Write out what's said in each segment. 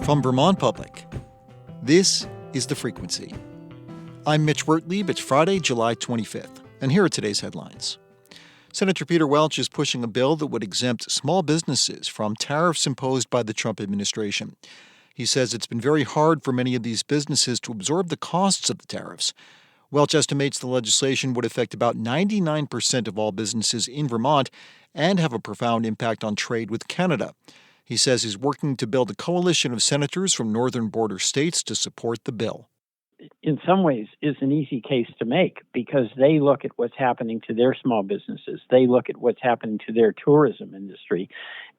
From Vermont Public, this is The Frequency. I'm Mitch Wertlieb. It's Friday, July 25th, and here are today's headlines. Senator Peter Welch is pushing a bill that would exempt small businesses from tariffs imposed by the Trump administration. He says it's been very hard for many of these businesses to absorb the costs of the tariffs. Welch estimates the legislation would affect about 99% of all businesses in Vermont and have a profound impact on trade with Canada. He says he's working to build a coalition of senators from northern border states to support the bill. In some ways, is an easy case to make because they look at what's happening to their small businesses. They look at what's happening to their tourism industry,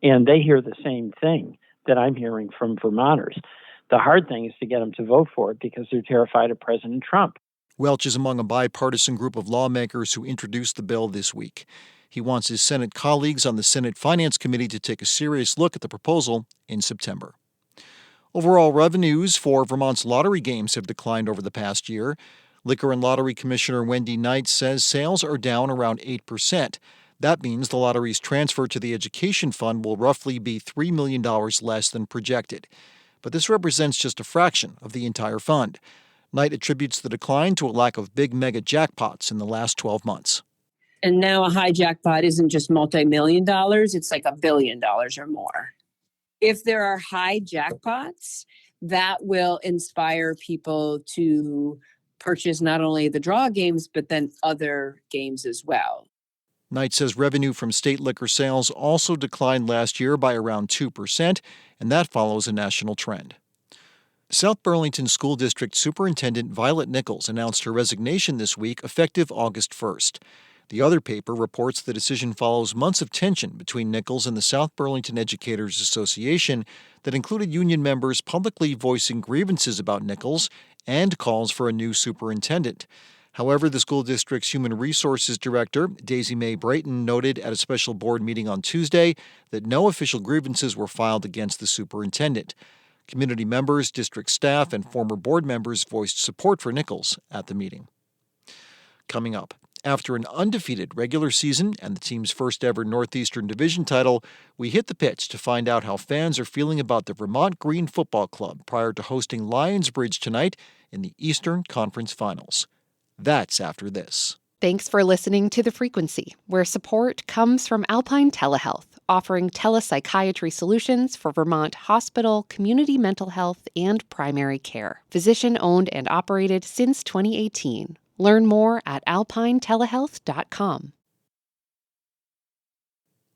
and they hear the same thing that I'm hearing from Vermonters. The hard thing is to get them to vote for it because they're terrified of President Trump. Welch is among a bipartisan group of lawmakers who introduced the bill this week. He wants his Senate colleagues on the Senate Finance Committee to take a serious look at the proposal in September. Overall revenues for Vermont's lottery games have declined over the past year. Liquor and Lottery Commissioner Wendy Knight says sales are down around 8%. That means the lottery's transfer to the education fund will roughly be $3 million less than projected. But this represents just a fraction of the entire fund. Knight attributes the decline to a lack of big mega jackpots in the last 12 months. And now a high jackpot isn't just multi-million dollars, it's like $1 billion or more. If there are high jackpots, that will inspire people to purchase not only the draw games, but then other games as well. Knight says revenue from state liquor sales also declined last year by around 2%, and that follows a national trend. South Burlington School District Superintendent Violet Nichols announced her resignation this week, effective August 1st. The other paper reports the decision follows months of tension between Nichols and the South Burlington Educators Association that included union members publicly voicing grievances about Nichols and calls for a new superintendent. However, the school district's Human Resources Director, Daisy Mae Brayton, noted at a special board meeting on Tuesday that no official grievances were filed against the superintendent. Community members, district staff, and former board members voiced support for Nichols at the meeting. Coming up, after an undefeated regular season and the team's first-ever Northeastern Division title, we hit the pitch to find out how fans are feeling about the Vermont Green Football Club prior to hosting Lionsbridge tonight in the Eastern Conference Finals. That's after this. Thanks for listening to The Frequency, where support comes from Alpine Telehealth, offering telepsychiatry solutions for Vermont hospital, community mental health, and primary care. Physician-owned and operated since 2018. Learn more at alpinetelehealth.com.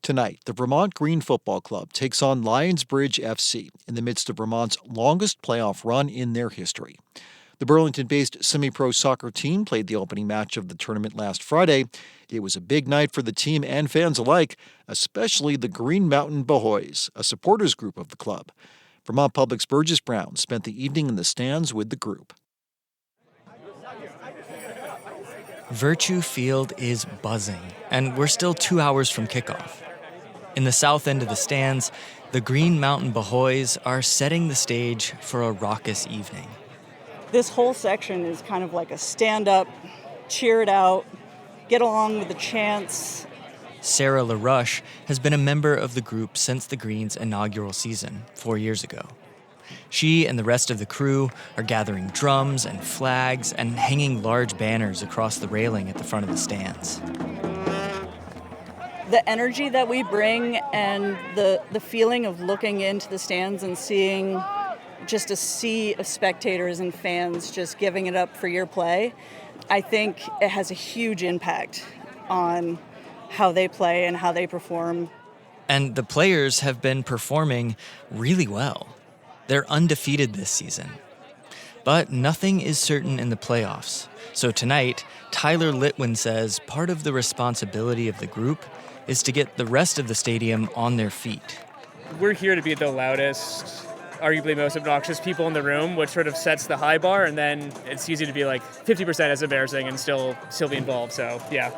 Tonight, the Vermont Green Football Club takes on Lionsbridge FC in the midst of Vermont's longest playoff run in their history. The Burlington-based semi-pro soccer team played the opening match of the tournament last Friday. It was a big night for the team and fans alike, especially the Green Mountain Boys, a supporters group of the club. Vermont Public's Burgess Brown spent the evening in the stands with the group. Virtue Field is buzzing, and we're still 2 hours from kickoff. In the south end of the stands, the Green Mountain Boys are setting the stage for a raucous evening. This whole section is kind of like a stand-up, cheer it out, get along with the chants. Sarah LaRush has been a member of the group since the Green's inaugural season 4 years ago. She and the rest of the crew are gathering drums and flags and hanging large banners across the railing at the front of the stands. The energy that we bring and the feeling of looking into the stands and seeing just a sea of spectators and fans just giving it up for your play, I think it has a huge impact on how they play and how they perform. And the players have been performing really well. They're undefeated this season. But nothing is certain in the playoffs. So tonight, Tyler Litwin says part of the responsibility of the group is to get the rest of the stadium on their feet. We're here to be the loudest, arguably most obnoxious people in the room, which sort of sets the high bar, and then it's easy to be like 50% as embarrassing and still be involved, so yeah.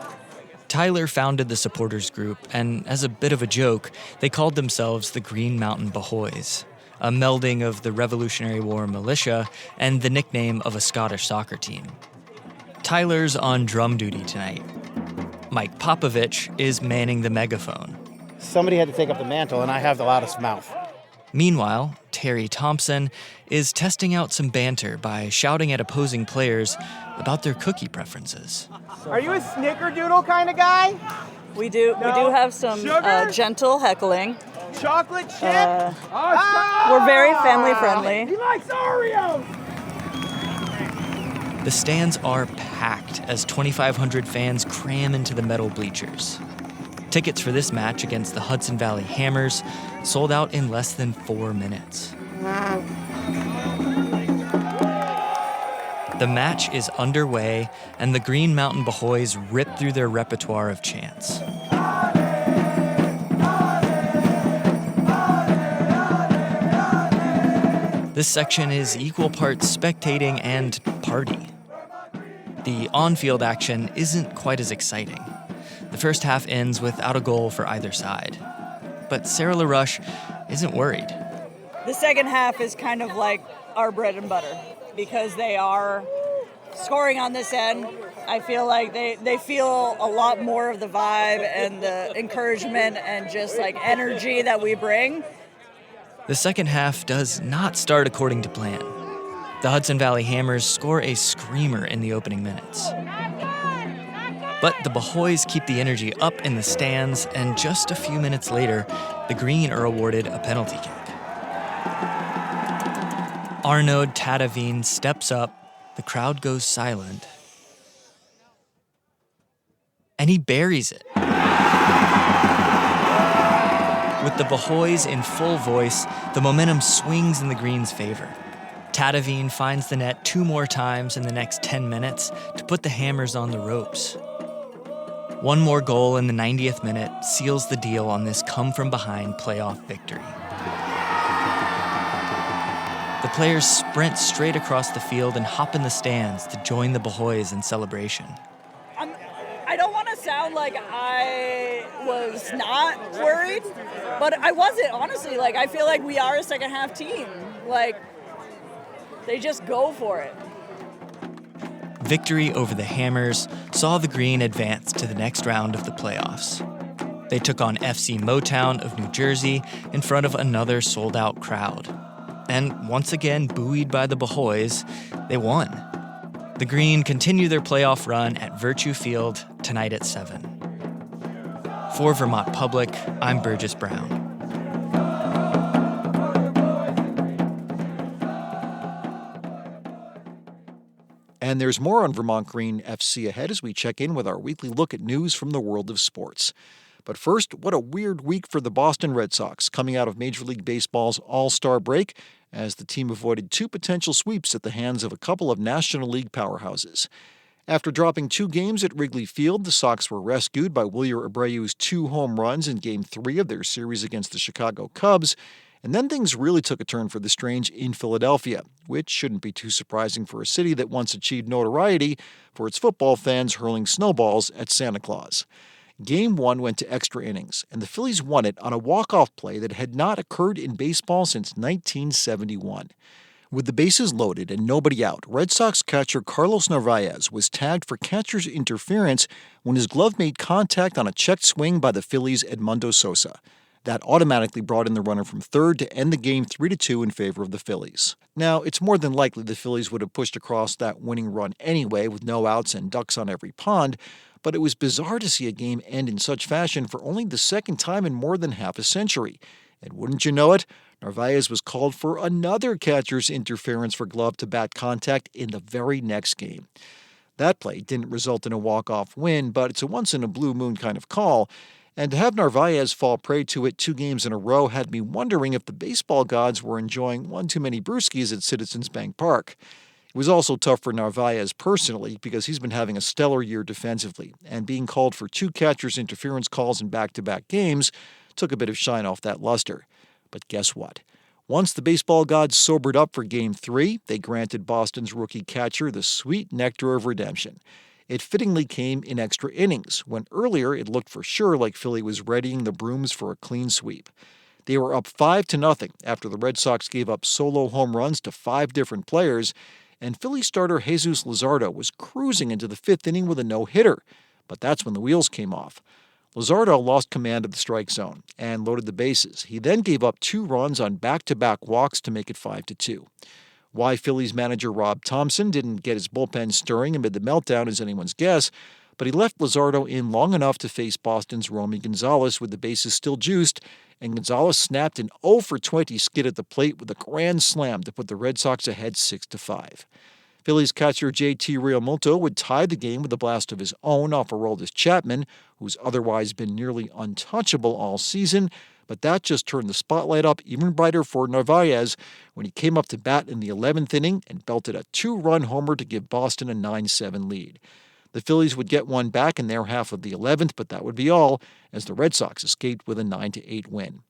Tyler founded the supporters group, and as a bit of a joke, they called themselves the Green Mountain Boys, a melding of the Revolutionary War militia and the nickname of a Scottish soccer team. Tyler's on drum duty tonight. Mike Popovich is manning the megaphone. Somebody had to take up the mantle, and I have the loudest mouth. Meanwhile, Carrie Thompson, is testing out some banter by shouting at opposing players about their cookie preferences. Are you a snickerdoodle kind of guy? We do have some gentle heckling. Chocolate chip? We're very family friendly. He likes Oreos! The stands are packed as 2,500 fans cram into the metal bleachers. Tickets for this match against the Hudson Valley Hammers sold out in less than 4 minutes. The match is underway, and the Green Mountain Bahoys rip through their repertoire of chants. This section is equal parts spectating and party. The on-field action isn't quite as exciting. The first half ends without a goal for either side. But Sarah LaRush isn't worried. The second half is kind of like our bread and butter because they are scoring on this end. I feel like they feel a lot more of the vibe and the encouragement and just like energy that we bring. The second half does not start according to plan. The Hudson Valley Hammers score a screamer in the opening minutes. But the Bahoys keep the energy up in the stands, and just a few minutes later, the Green are awarded a penalty kick. Arnaud Tadavine steps up, the crowd goes silent, and he buries it. With the Bahoys in full voice, the momentum swings in the Green's favor. Tadavine finds the net 2 more times in the next 10 minutes to put the Hammers on the ropes. 1 more goal in the 90th minute seals the deal on this come-from-behind playoff victory. The players sprint straight across the field and hop in the stands to join the Bahoys in celebration. I don't want to sound like I was not worried, but I wasn't, honestly. Like, I feel like we are a second-half team. Like, they just go for it. Victory over the Hammers saw the Green advance to the next round of the playoffs. They took on FC Motown of New Jersey in front of another sold-out crowd. And once again, buoyed by the Bahoys, they won. The Green continue their playoff run at Virtue Field tonight at 7. For Vermont Public, I'm Burgess Brown. And there's more on Vermont Green FC ahead as we check in with our weekly look at news from the world of sports. But first, what a weird week for the Boston Red Sox coming out of Major League Baseball's All-Star break as the team avoided 2 potential sweeps at the hands of a couple of National League powerhouses. After dropping 2 games at Wrigley Field, the Sox were rescued by Wilyer Abreu's 2 home runs in Game 3 of their series against the Chicago Cubs. And then things really took a turn for the strange in Philadelphia, which shouldn't be too surprising for a city that once achieved notoriety for its football fans hurling snowballs at Santa Claus. Game 1 went to extra innings, and the Phillies won it on a walk-off play that had not occurred in baseball since 1971. With the bases loaded and nobody out, Red Sox catcher Carlos Narvaez was tagged for catcher's interference when his glove made contact on a checked swing by the Phillies' Edmundo Sosa. That automatically brought in the runner from third to end the game 3-2 in favor of the Phillies. Now, it's more than likely the Phillies would have pushed across that winning run anyway with no outs and ducks on every pond, but it was bizarre to see a game end in such fashion for only the second time in more than half a century. And wouldn't you know it, Narvaez was called for another catcher's interference for glove-to-bat contact in the very next game. That play didn't result in a walk-off win, but it's a once-in-a-blue-moon kind of call, and to have Narvaez fall prey to it 2 games in a row had me wondering if the baseball gods were enjoying one too many brewskis at Citizens Bank Park. It was also tough for Narvaez personally because he's been having a stellar year defensively, and being called for 2 catcher's interference calls in back-to-back games took a bit of shine off that luster. But guess what? Once the baseball gods sobered up for Game 3, they granted Boston's rookie catcher the sweet nectar of redemption. It fittingly came in extra innings, when earlier it looked for sure like Philly was readying the brooms for a clean sweep. They were up 5-0 after the Red Sox gave up solo home runs to 5 different players, and Philly starter Jesus Luzardo was cruising into the 5th inning with a no-hitter. But that's when the wheels came off. Luzardo lost command of the strike zone and loaded the bases. He then gave up 2 runs on back-to-back walks to make it 5-2. Why Phillies manager Rob Thompson didn't get his bullpen stirring amid the meltdown is anyone's guess, but he left Luzardo in long enough to face Boston's Romy Gonzalez with the bases still juiced, and Gonzalez snapped an 0-for-20 skid at the plate with a grand slam to put the Red Sox ahead 6-5. Phillies catcher J.T. Realmuto would tie the game with a blast of his own off Aroldis Chapman, who's otherwise been nearly untouchable all season, but that just turned the spotlight up even brighter for Narvaez when he came up to bat in the 11th inning and belted a 2-run homer to give Boston a 9-7 lead. The Phillies would get one back in their half of the 11th, but that would be all, as the Red Sox escaped with a 9-8 win.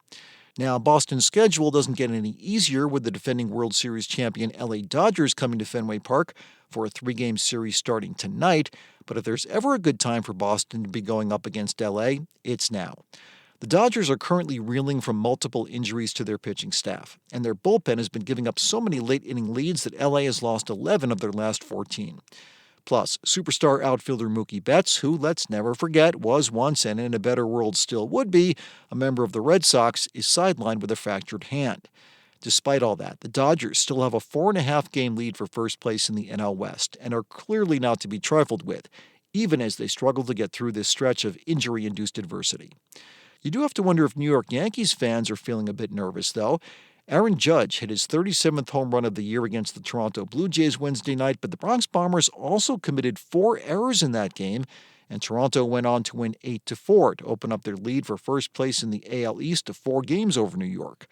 Now, Boston's schedule doesn't get any easier with the defending World Series champion LA Dodgers coming to Fenway Park for a 3-game series starting tonight, but if there's ever a good time for Boston to be going up against LA, it's now. The Dodgers are currently reeling from multiple injuries to their pitching staff, and their bullpen has been giving up so many late-inning leads that LA has lost 11 of their last 14. Plus, superstar outfielder Mookie Betts, who, let's never forget, was once and in a better world still would be a member of the Red Sox, is sidelined with a fractured hand. Despite all that, the Dodgers still have a 4.5-game lead for first place in the NL West and are clearly not to be trifled with, even as they struggle to get through this stretch of injury-induced adversity. You do have to wonder if New York Yankees fans are feeling a bit nervous, though. Aaron Judge hit his 37th home run of the year against the Toronto Blue Jays Wednesday night, but the Bronx Bombers also committed 4 errors in that game, and Toronto went on to win 8-4 to open up their lead for first place in the AL East to 4 games over New York.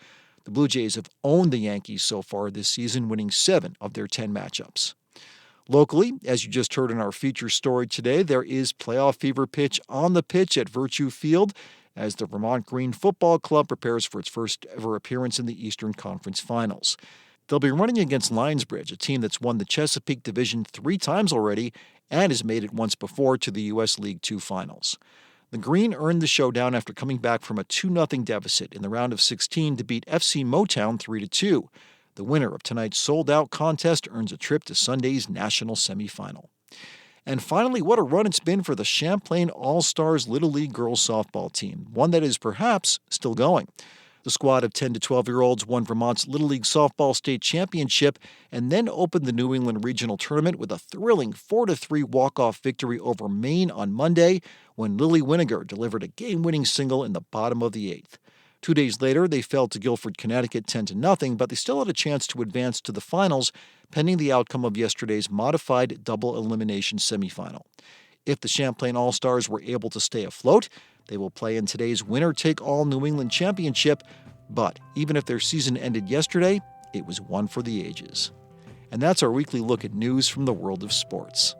The Blue Jays have owned the Yankees so far this season, winning 7 of their 10 matchups. Locally, as you just heard in our feature story today, there is playoff fever pitch on the pitch at Virtue Field as the Vermont Green Football Club prepares for its first ever appearance in the Eastern Conference Finals. They'll be running against Lionsbridge, a team that's won the Chesapeake Division 3 times already and has made it once before to the USL League Two finals. The Green earned the showdown after coming back from a 2-0 deficit in the round of 16 to beat FC Motown 3-2. The winner of tonight's sold-out contest earns a trip to Sunday's national semifinal. And finally, what a run it's been for the Champlain All-Stars Little League girls softball team, one that is perhaps still going. The squad of 10 to 12-year-olds won Vermont's Little League Softball State Championship and then opened the New England Regional Tournament with a thrilling 4-3 walk-off victory over Maine on Monday when Lily Winiger delivered a game-winning single in the bottom of the 8th. 2 days later, they fell to Guilford, Connecticut 10-0, but they still had a chance to advance to the finals, pending the outcome of yesterday's modified double elimination semifinal. If the Champlain All-Stars were able to stay afloat, they will play in today's winner-take-all New England Championship, but even if their season ended yesterday, it was one for the ages. And that's our weekly look at news from the world of sports.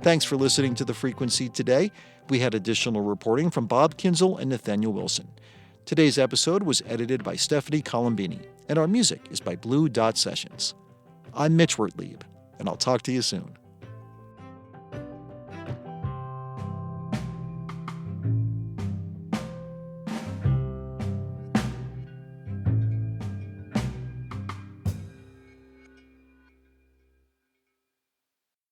Thanks for listening to The Frequency today. We had additional reporting from Bob Kinzel and Nathaniel Wilson. Today's episode was edited by Stephanie Colombini, and our music is by Blue Dot Sessions. I'm Mitch Wertlieb, and I'll talk to you soon.